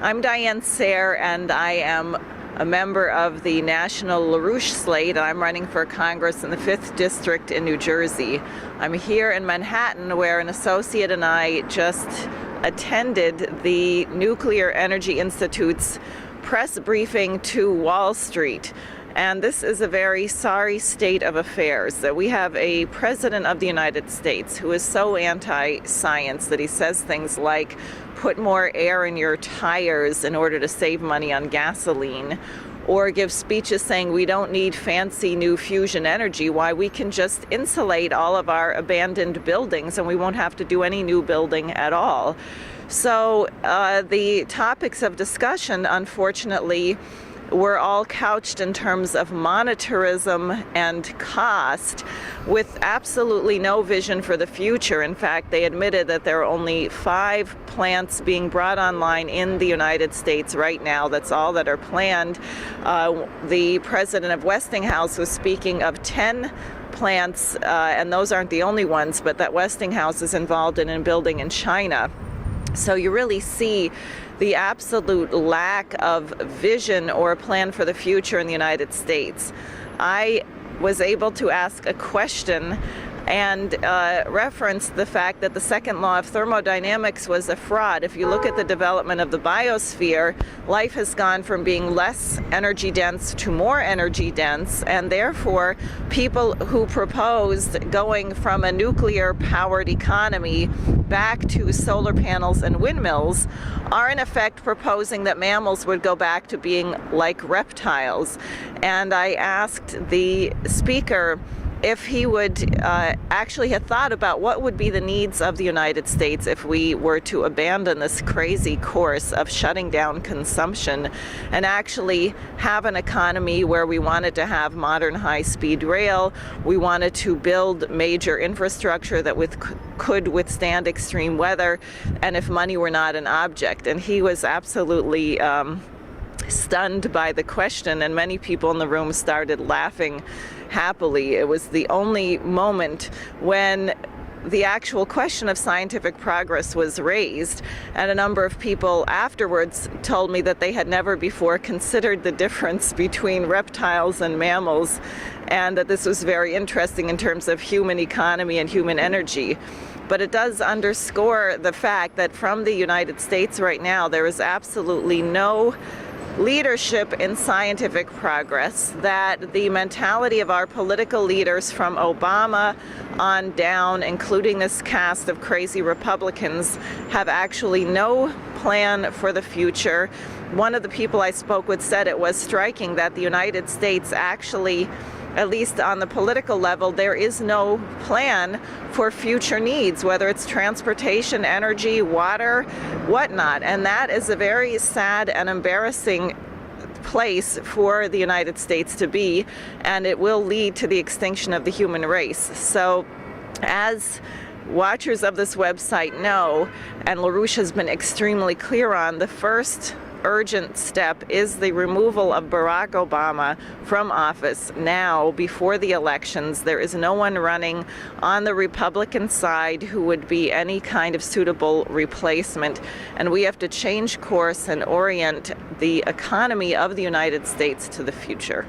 I'm Diane Sayre, and I am a member of the National LaRouche slate. I'm running for Congress in the 5th District in New Jersey. I'm here in Manhattan, where an associate and I just attended the Nuclear Energy Institute's press briefing to Wall Street. And this is a very sorry state of affairs, that we have a president of the United States who is so anti-science that he says things like, put more air in your tires in order to save money on gasoline, or give speeches saying we don't need fancy new fusion energy, why we can just insulate all of our abandoned buildings and we won't have to do any new building at all. So the topics of discussion, unfortunately, were all couched in terms of monetarism and cost, with absolutely no vision for the future. In fact, they admitted that there are only 5 plants being brought online in the United States right now. That's all that are planned. The president of Westinghouse was speaking of 10 plants, and those aren't the only ones, but that Westinghouse is involved in building in China. So you really see the absolute lack of vision or plan for the future in the United States. I was able to ask a question and reference the fact that the second law of thermodynamics was a fraud. If you look at the development of the biosphere, life has gone from being less energy dense to more energy dense, and therefore people who proposed going from a nuclear powered economy back to solar panels and windmills are in effect proposing that mammals would go back to being like reptiles. And I asked the speaker if he would actually have thought about what would be the needs of the United States if we were to abandon this crazy course of shutting down consumption and actually have an economy where we wanted to have modern high-speed rail, we wanted to build major infrastructure that could withstand extreme weather, and if money were not an object. And he was absolutely stunned by the question, and many people in the room started laughing happily. It was the only moment when the actual question of scientific progress was raised, and a number of people afterwards told me that they had never before considered the difference between reptiles and mammals, and that this was very interesting in terms of human economy and human energy. But it does underscore the fact that from the United States right now, there is absolutely no leadership in scientific progress, that the mentality of our political leaders from Obama on down, including this cast of crazy Republicans, have actually no plan for the future. One of the people I spoke with said it was striking that the United States actually, at least on the political level, there is no plan for future needs, whether it's transportation, energy, water, whatnot. And that is a very sad and embarrassing place for the United States to be, and it will lead to the extinction of the human race. So, as watchers of this website know, and LaRouche has been extremely clear on, the first urgent step is the removal of Barack Obama from office now, before the elections. There is no one running on the Republican side who would be any kind of suitable replacement, and we have to change course and orient the economy of the United States to the future.